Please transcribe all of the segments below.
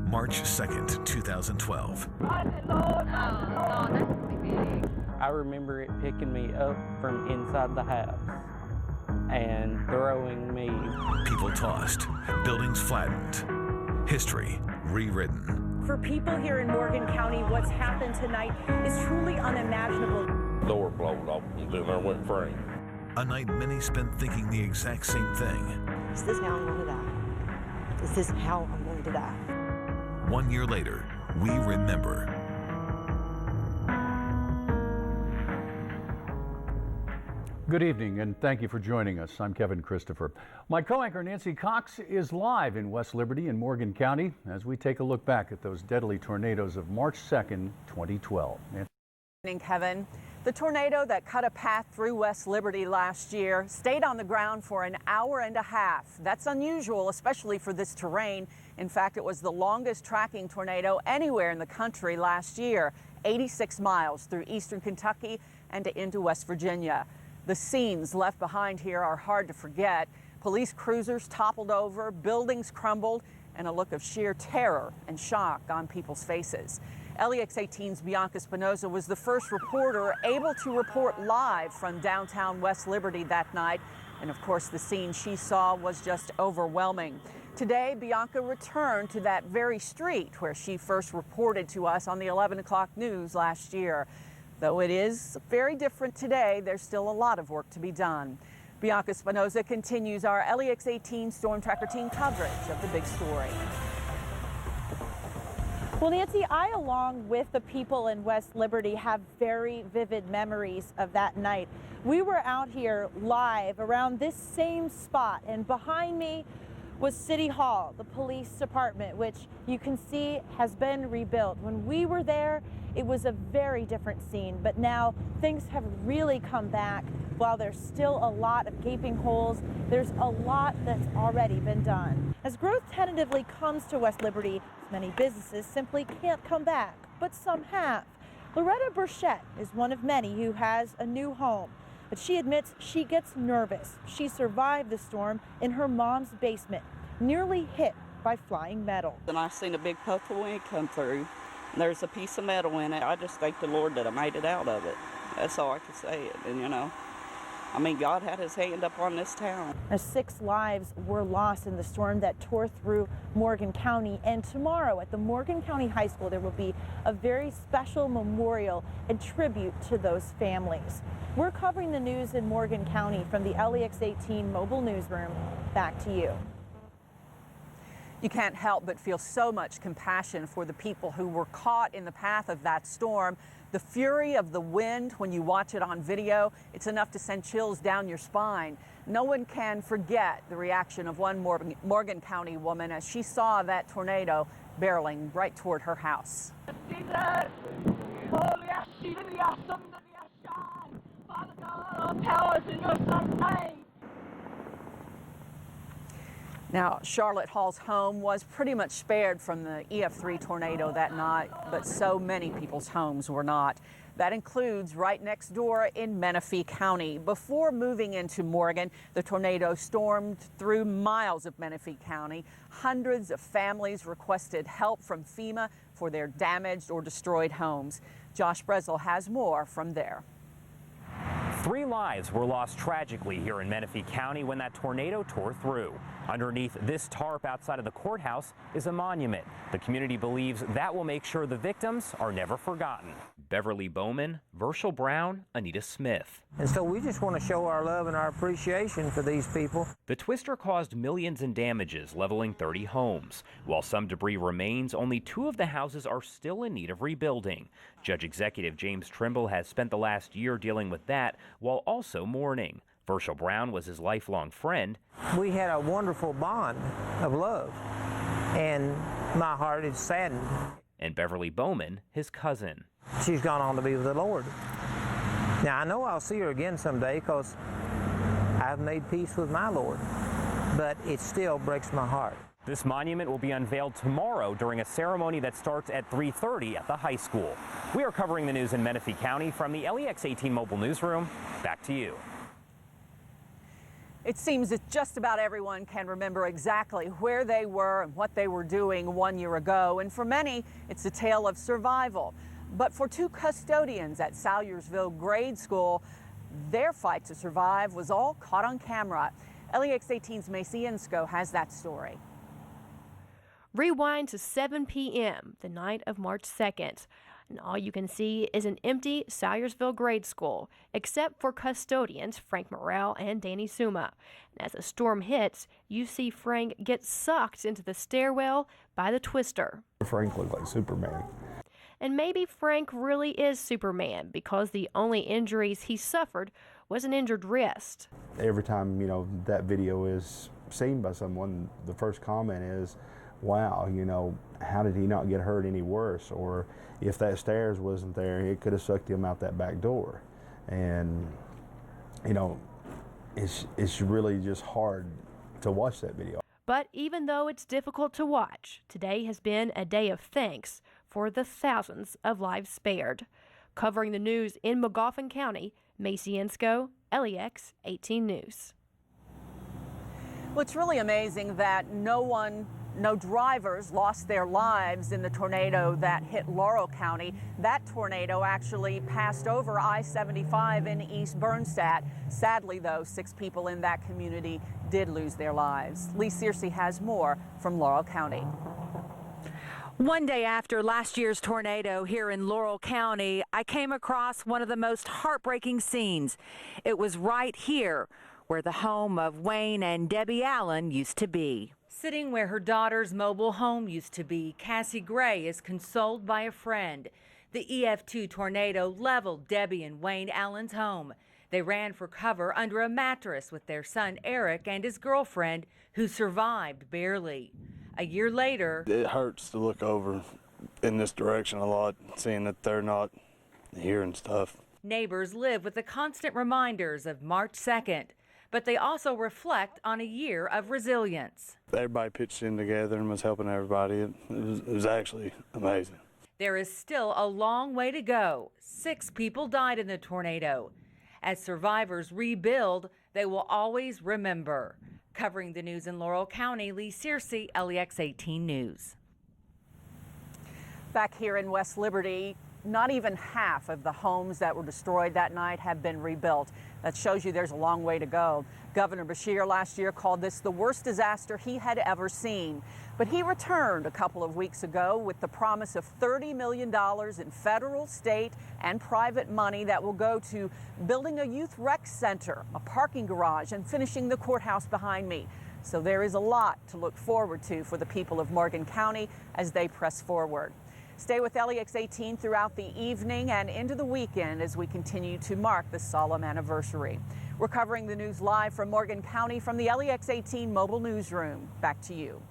March 2nd, 2012. I remember it picking me up from inside the house and throwing me. People tossed, buildings flattened, history rewritten. For people here in Morgan County, what's happened tonight is truly unimaginable. Door blowed off and then I went free. A night many spent thinking the exact same thing. Is this how I'm going to die? Is this how I'm going to die? 1 year later, we remember. Good evening, and thank you for joining us. I'm Kevin Christopher. My co-anchor Nancy Cox is live in West Liberty in Morgan County as we take a look back at those deadly tornadoes of March 2nd, 2012. Nancy? Good evening, Kevin. The tornado that cut a path through West Liberty last year stayed on the ground for an hour and a half. That's unusual, especially for this terrain. In fact, it was the longest tracking tornado anywhere in the country last year, 86 miles through eastern Kentucky and into West Virginia. The scenes left behind here are hard to forget. Police cruisers toppled over, buildings crumbled, and a look of sheer terror and shock on people's faces. WLEX-18's Bianca Spinosa was the first reporter able to report live from downtown West Liberty that night. And of course, the scene she saw was just overwhelming. Today, Bianca returned to that very street where she first reported to us on the 11 o'clock news last year. Though it is very different today, there's still a lot of work to be done. Bianca Spinosa continues our WLEX-18 Storm Tracker team coverage of the big story. Well, Nancy, I, along with the people in West Liberty, have very vivid memories of that night. We were out here live around this same spot, and behind me was City Hall, the police department, which you can see has been rebuilt. When we were there, it was a very different scene, but now things have really come back. While there's still a lot of gaping holes, there's a lot that's already been done. As growth tentatively comes to West Liberty, many businesses simply can't come back, but some have. Loretta Burchett is one of many who has a new home, but she admits she gets nervous. She survived the storm in her mom's basement, nearly hit by flying metal. And I seen a big puff of wind come through. There's a piece of metal in it. I just thank the Lord that I made it out of it. That's all I can say. And you know, I mean, God had his hand up on this town. 6 lives were lost in the storm that tore through Morgan County. And tomorrow at the Morgan County High School, there will be a very special memorial and tribute to those families. We're covering the news in Morgan County from the WLEX-18 mobile newsroom. Back to you. You can't help but feel so much compassion for the people who were caught in the path of that storm. The fury of the wind, when you watch it on video, it's enough to send chills down your spine. No one can forget the reaction of one Morgan County woman as she saw that tornado barreling right toward her house. Father God, all power is in your son's name. Now, Charlotte Hall's home was pretty much spared from the EF3 tornado that night, but so many people's homes were not. That includes right next door in Menifee County. Before moving into Morgan, the tornado stormed through miles of Menifee County. Hundreds of families requested help from FEMA for their damaged or destroyed homes. Josh Breslow has more from there. 3 lives were lost tragically here in Menifee County when that tornado tore through. Underneath this tarp outside of the courthouse is a monument. The community believes that will make sure the victims are never forgotten. Beverly Bowman, Virgil Brown, Anita Smith. And so we just want to show our love and our appreciation for these people. The twister caused millions in damages, leveling 30 homes. While some debris remains, only 2 of the houses are still in need of rebuilding. Judge Executive James Trimble has spent the last year dealing with that while also mourning. Virgil Brown was his lifelong friend. We had a wonderful bond of love, and my heart is saddened. And Beverly Bowman, his cousin. She's gone on to be with the Lord. Now, I know I'll see her again someday because I've made peace with my Lord, but it still breaks my heart. This monument will be unveiled tomorrow during a ceremony that starts at 3:30 at the high school. We are covering the news in Menifee County from the WLEX-18 mobile newsroom. Back to you. It seems that just about everyone can remember exactly where they were and what they were doing 1 year ago. And for many, it's a tale of survival. But for two custodians at Salyersville Grade School, their fight to survive was all caught on camera. WLEX-18's Maisie Insko has that story. Rewind to 7 p.m., the night of March 2nd. And all you can see is an empty Salyersville Grade School, except for custodians Frank Morrell and Danny Suma. And as the storm hits, you see Frank get sucked into the stairwell by the twister. Frank looked like Superman. And maybe Frank really is Superman, because the only injuries he suffered was an injured wrist. Every time, that video is seen by someone, the first comment is, wow, how did he not get hurt any worse? Or if that stairs wasn't there, it could have sucked him out that back door. And, it's really just hard to watch that video. But even though it's difficult to watch, today has been a day of thanks for the thousands of lives spared. Covering the news in Magoffin County, Maisie Insko, WLEX-18 News. Well, it's really amazing that no drivers lost their lives in the tornado that hit Laurel County. That tornado actually passed over I-75 in East Bernstadt. Sadly, though, 6 people in that community did lose their lives. Leigh Searcy has more from Laurel County. One day after last year's tornado here in Laurel County, I came across one of the most heartbreaking scenes. It was right here where the home of Wayne and Debbie Allen used to be. Sitting where her daughter's mobile home used to be, Cassie Gray is consoled by a friend. The EF2 tornado leveled Debbie and Wayne Allen's home. They ran for cover under a mattress with their son Eric and his girlfriend, who survived barely. A year later, it hurts to look over in this direction a lot, seeing that they're not here and stuff. Neighbors live with the constant reminders of March 2nd, but they also reflect on a year of resilience. Everybody pitched in together and was helping everybody. It was actually amazing. There is still a long way to go. 6 people died in the tornado. As survivors rebuild, they will always remember. Covering the news in Laurel County, Leigh Searcy, WLEX-18 News. Back here in West Liberty, not even half of the homes that were destroyed that night have been rebuilt. That shows you there's a long way to go. Governor Beshear last year called this the worst disaster he had ever seen. But he returned a couple of weeks ago with the promise of $30 million in federal, state, and private money that will go to building a youth rec center, a parking garage, and finishing the courthouse behind me. So there is a lot to look forward to for the people of Morgan County as they press forward. Stay with WLEX-18 throughout the evening and into the weekend as we continue to mark the solemn anniversary. We're covering the news live from Morgan County from the WLEX-18 mobile newsroom. Back to you.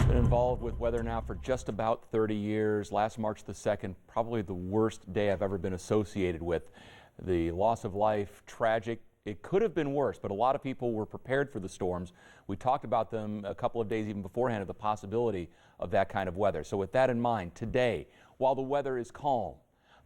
Been involved with weather now for just about 30 years. Last March the 2nd, probably the worst day I've ever been associated with. The loss of life, tragic. It could have been worse, but a lot of people were prepared for the storms. We talked about them a couple of days even beforehand of the possibility of that kind of weather. So with that in mind, today, while the weather is calm,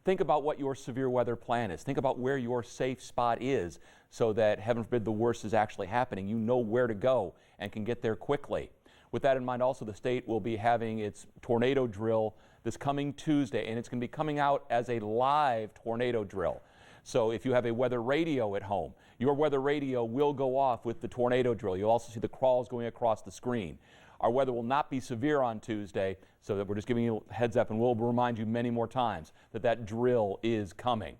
think about what your severe weather plan is. Think about where your safe spot is so that, heaven forbid, the worst is actually happening. You know where to go and can get there quickly. With that in mind, also, the state will be having its tornado drill this coming Tuesday, and it's going to be coming out as a live tornado drill. So if you have a weather radio at home, your weather radio will go off with the tornado drill. You'll also see the crawls going across the screen. Our weather will not be severe on Tuesday, so that we're just giving you a heads up, and we'll remind you many more times that that drill is coming.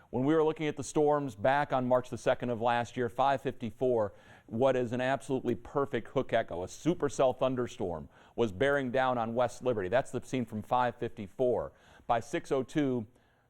When we were looking at the storms back on March the 2nd of last year, 5:54, what is an absolutely perfect hook echo, a supercell thunderstorm, was bearing down on West Liberty. That's the scene from 5:54. By 6:02,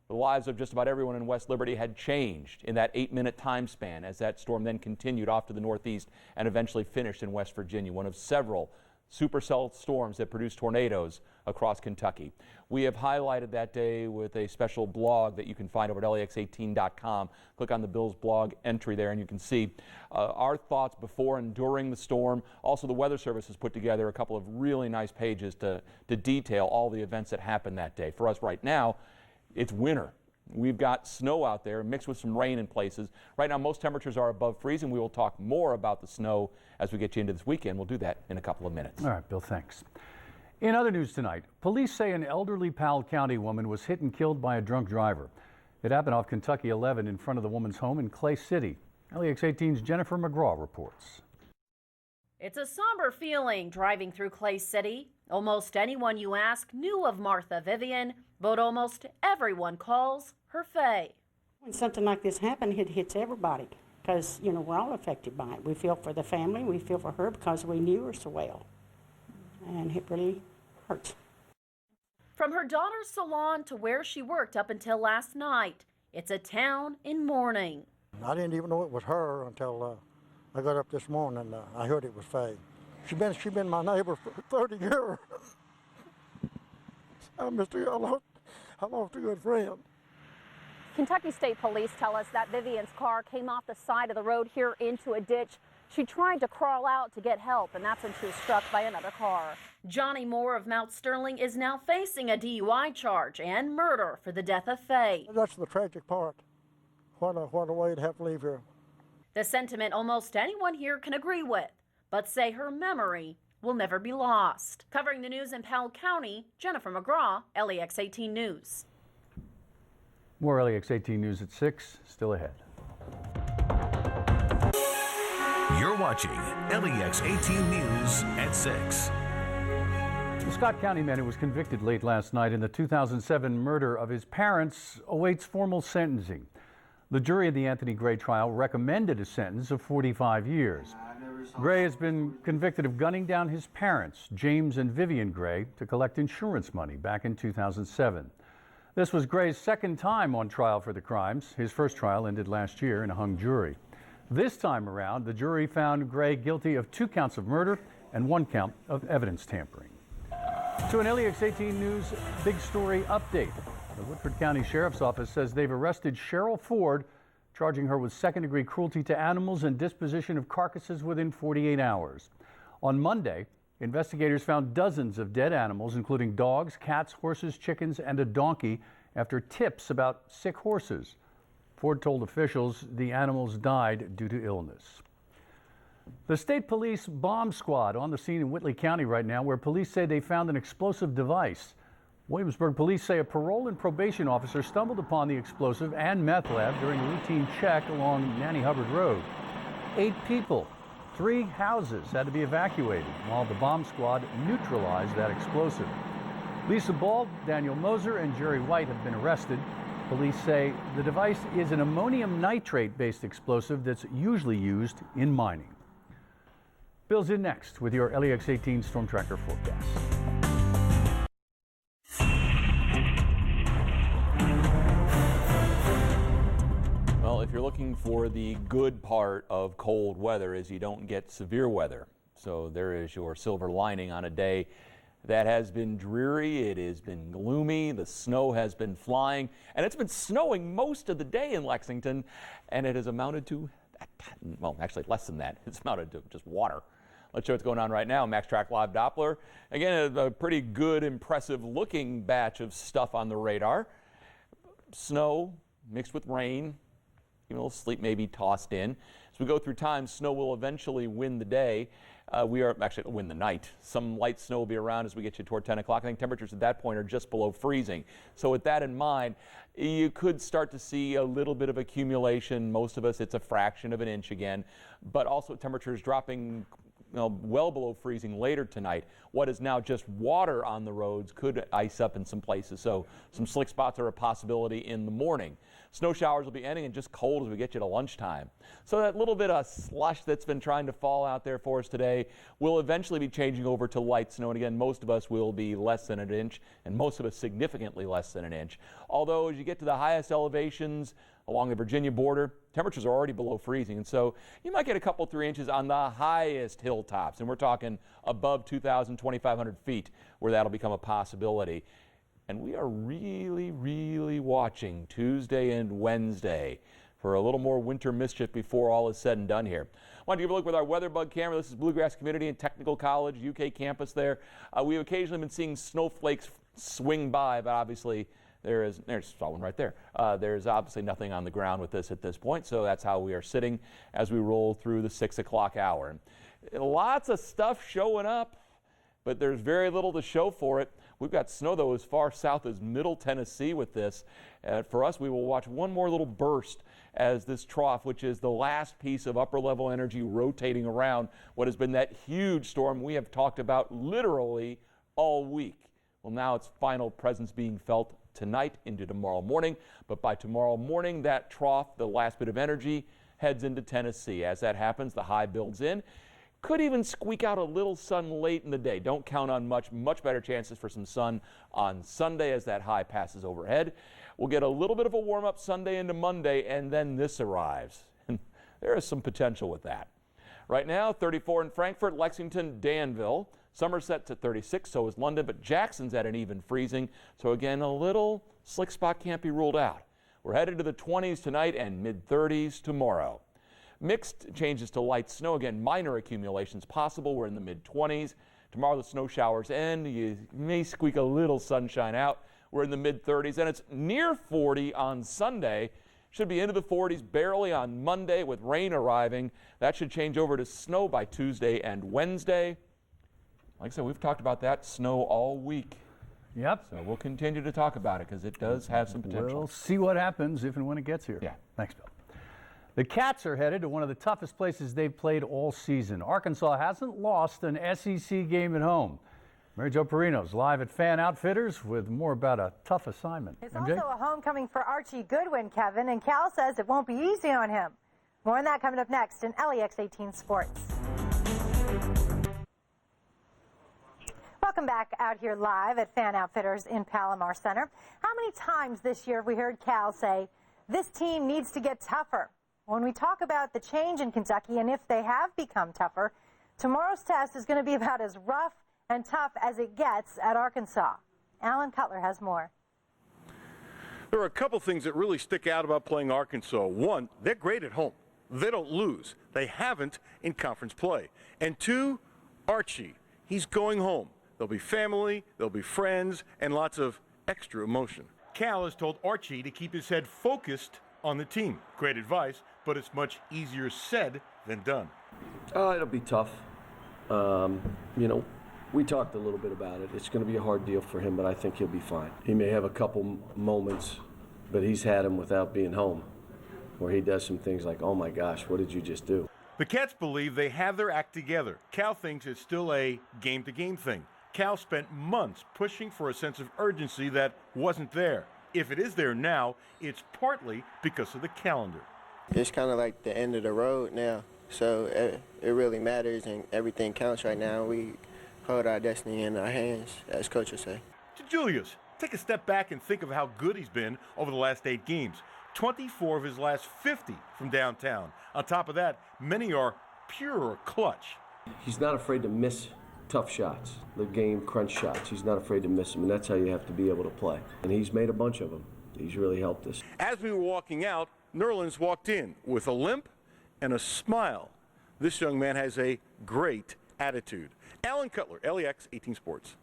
the lives of just about everyone in West Liberty had changed in that 8-minute time span as that storm then continued off to the northeast and eventually finished in West Virginia, one of several supercell storms that produced tornadoes across Kentucky. We have highlighted that day with a special blog that you can find over at WLEX18.com. Click on the Bill's blog entry there and you can see our thoughts before and during the storm. Also, the Weather Service has put together a couple of really nice pages to detail all the events that happened that day. For us right now, it's winter. We've got snow out there mixed with some rain in places. Right now, most temperatures are above freezing. We will talk more about the snow as we get you into this weekend. We'll do that in a couple of minutes. All right, Bill, thanks. In other news tonight, police say an elderly Powell County woman was hit and killed by a drunk driver. It happened off Kentucky 11 in front of the woman's home in Clay City. WLEX-18's Jennifer McGraw reports. It's a somber feeling driving through Clay City. Almost anyone you ask knew of Martha Vivian, but almost everyone calls her Faye. When something like this happens, it hits everybody because, you know, we're all affected by it. We feel for the family, we feel for her because we knew her so well, and it really hurts. From her daughter's salon to where she worked up until last night, it's a town in mourning. I didn't even know it was her until I got up this morning and I heard it was Faye. She been my neighbor for 30 years. I lost a good friend. Kentucky State Police tell us that Vivian's car came off the side of the road here into a ditch. She tried to crawl out to get help, and that's when she was struck by another car. Johnny Moore of Mount Sterling is now facing a DUI charge and murder for the death of Faye. That's the tragic part. What a way to have to leave here. The sentiment almost anyone here can agree with, but say her memory will never be lost. Covering the news in Powell County, Jennifer McGraw, WLEX-18 News. More WLEX-18 News at 6, still ahead. You're watching WLEX-18 News at 6. The Scott County man who was convicted late last night in the 2007 murder of his parents awaits formal sentencing. The jury in the Anthony Gray trial recommended a sentence of 45 years. Gray has been convicted of gunning down his parents, James and Vivian Gray, to collect insurance money back in 2007. This was Gray's second time on trial for the crimes. His first trial ended last year in a hung jury. This time around, the jury found Gray guilty of 2 counts of murder and 1 count of evidence tampering. To an WLEX-18 News big story update. The Woodford County Sheriff's Office says they've arrested Cheryl Ford, charging her with second-degree cruelty to animals and disposition of carcasses within 48 hours. On Monday, investigators found dozens of dead animals, including dogs, cats, horses, chickens, and a donkey, after tips about sick horses. Ford told officials the animals died due to illness. The state police bomb squad on the scene in Whitley County right now, where police say they found an explosive device. Williamsburg police say a parole and probation officer stumbled upon the explosive and meth lab during a routine check along Nanny Hubbard Road. 8 people, 3 houses had to be evacuated while the bomb squad neutralized that explosive. Lisa Ball, Daniel Moser, and Jerry White have been arrested. Police say the device is an ammonium nitrate-based explosive that's usually used in mining. Bill's in next with your WLEX-18 Storm Tracker forecast. Well, if you're looking for the good part of cold weather is you don't get severe weather. So there is your silver lining on a day that has been dreary. It has been gloomy. The snow has been flying, and it's been snowing most of the day in Lexington, and it has amounted to, well, actually less than that. It's amounted to just water. Let's show what's going on right now. Max Track Live Doppler. Again, a pretty good, impressive looking batch of stuff on the radar. Snow mixed with rain. Even a little sleet may be tossed in. As we go through time, snow will eventually win the day. We are actually win the night. Some light snow will be around as we get you toward 10 o'clock. I think temperatures at that point are just below freezing. So with that in mind, you could start to see a little bit of accumulation. Most of us, it's a fraction of an inch again, but also temperatures dropping well below freezing later tonight. What is now just water on the roads could ice up in some places, so some slick spots are a possibility in the morning. Snow showers will be ending and just cold as we get you to lunchtime. So that little bit of slush that's been trying to fall out there for us today will eventually be changing over to light snow. And again, most of us will be less than an inch, and most of us significantly less than an inch. Although as you get to the highest elevations along the Virginia border, temperatures are already below freezing, and so you might get a couple 3 inches on the highest hilltops, and we're talking above 2,000, 2,500 feet where that'll become a possibility. And we are really, really watching Tuesday and Wednesday for a little more winter mischief before all is said and done here. I want to give a look with our weather bug camera. This is Bluegrass Community and Technical College, UK campus there. We've occasionally been seeing snowflakes swing by, but obviously there's one right there. There's obviously nothing on the ground with this at this point, so that's how we are sitting as we roll through the 6 o'clock hour. Lots of stuff showing up, but there's very little to show for it. We've got snow, though, as far south as Middle Tennessee with this. For us, we will watch one more little burst as this trough, which is the last piece of upper-level energy rotating around what has been that huge storm we have talked about literally all week. Well, now its final presence being felt tonight into tomorrow morning. But by tomorrow morning, that trough, the last bit of energy, heads into Tennessee. As that happens, the high builds in. Could even squeak out a little sun late in the day. Don't count on much better chances for some sun on Sunday as that high passes overhead. We'll get a little bit of a warm-up Sunday into Monday, and then this arrives. There is some potential with that. Right now, 34 in Frankfort, Lexington, Danville. Somerset's at 36, so is London, but Jackson's at an even freezing. So again, a little slick spot can't be ruled out. We're headed to the 20s tonight and mid-30s tomorrow. Mixed changes to light snow. Again, minor accumulations possible. We're in the mid-20s. Tomorrow the snow showers end. You may squeak a little sunshine out. We're in the mid-30s, and it's near 40 on Sunday. Should be into the 40s barely on Monday with rain arriving. That should change over to snow by Tuesday and Wednesday. Like I said, we've talked about that snow all week. Yep. So we'll continue to talk about it because it does have some potential. We'll see what happens if and when it gets here. Yeah. Thanks, Bill. The Cats are headed to one of the toughest places they've played all season. Arkansas hasn't lost an SEC game at home. Mary Jo Perino's live at Fan Outfitters with more about a tough assignment. It's MJ? also a homecoming for Archie Goodwin, Kevin, and Cal says it won't be easy on him. More on that coming up next in LEX-18 Sports. Welcome back out here live at Fan Outfitters in Palomar Center. How many times this year have we heard Cal say, this team needs to get tougher? When we talk about the change in Kentucky and if they have become tougher, tomorrow's test is going to be about as rough and tough as it gets at Arkansas. Alan Cutler has more. There are a couple things that really stick out about playing Arkansas. One, they're great at home. They don't lose. They haven't in conference play. And two, Archie, he's going home. There'll be family, there'll be friends, and lots of extra emotion. Cal has told Archie to keep his head focused on the team. Great advice, but it's much easier said than done. It'll be tough. We talked a little bit about it. It's going to be a hard deal for him, but I think he'll be fine. He may have a couple moments, but he's had them without being home, where he does some things like, oh my gosh, what did you just do? The Cats believe they have their act together. Cal thinks it's still a game-to-game thing. Cal spent months pushing for a sense of urgency that wasn't there. If it is there now, it's partly because of the calendar. It's kind of like the end of the road now, so it really matters and everything counts right now. We hold our destiny in our hands, as Coach would say. To Julius, take a step back and think of how good he's been over the last 8 games. 24 of his last 50 from downtown. On top of that, many are pure clutch. He's not afraid to miss tough shots, the game crunch shots. He's not afraid to miss them, and that's how you have to be able to play. And he's made a bunch of them. He's really helped us. As we were walking out, Nerlens walked in with a limp and a smile. This young man has a great attitude. Alan Cutler, LEX-18 Sports.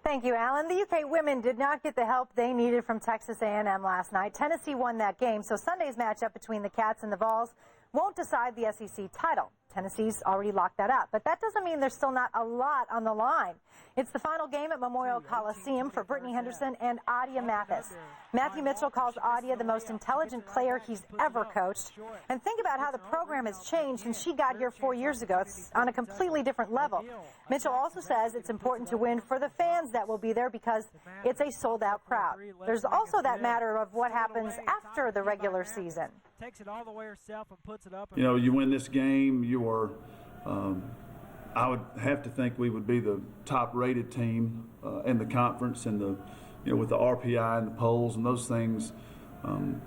Thank you, Alan. The UK women did not get the help they needed from Texas A&M last night. Tennessee won that game, so Sunday's matchup between the Cats and the Vols won't decide the SEC title. Tennessee's already locked that up, but that doesn't mean there's still not a lot on the line. It's the final game at Memorial Coliseum for Brittany Henderson and Adia Mathis. Matthew Mitchell calls Adia the most intelligent player he's ever coached. And think about how the program has changed since she got here 4 years ago. It's on a completely different level. Mitchell also says it's important to win for the fans that will be there because it's a sold-out crowd. There's also that matter of what happens after the regular season. Takes it all the way herself and puts it up. You win this game, you are, I would have to think we would be the top-rated team in the conference, and with the RPI and the polls and those things,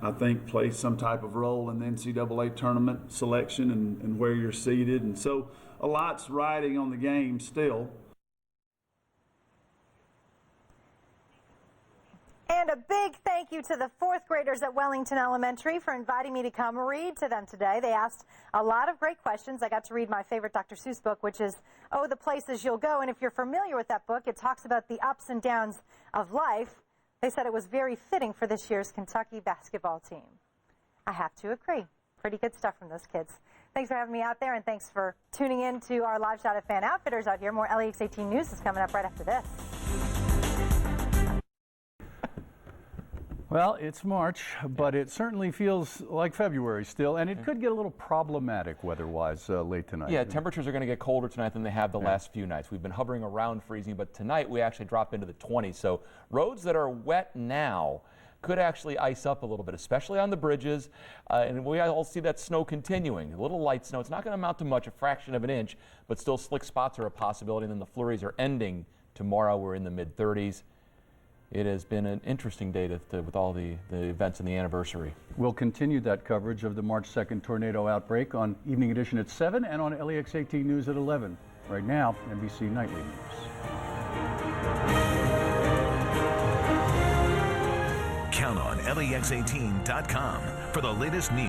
I think play some type of role in the NCAA tournament selection and where you're seated. And so a lot's riding on the game still. And a big thank you to the 4th graders at Wellington Elementary for inviting me to come read to them today. They asked a lot of great questions. I got to read my favorite Dr. Seuss book, which is Oh, the Places You'll Go. And if you're familiar with that book, it talks about the ups and downs of life. They said it was very fitting for this year's Kentucky basketball team. I have to agree. Pretty good stuff from those kids. Thanks for having me out there, and thanks for tuning in to our live shot of Fan Outfitters out here. More LEX-18 News is coming up right after this. Well, it's March, but it certainly feels like February still, and it could get a little problematic weather-wise late tonight. Yeah, temperatures are going to get colder tonight than they have the last few nights. We've been hovering around freezing, but tonight we actually drop into the 20s. So roads that are wet now could actually ice up a little bit, especially on the bridges, and we all see that snow continuing. A little light snow. It's not going to amount to much, a fraction of an inch, but still slick spots are a possibility, and then the flurries are ending tomorrow. We're in the mid-30s. It has been an interesting day with all the events and the anniversary. We'll continue that coverage of the March 2nd tornado outbreak on Evening Edition at 7 and on LEX-18 News at 11. Right now, NBC Nightly News. Count on LEX18.com for the latest news.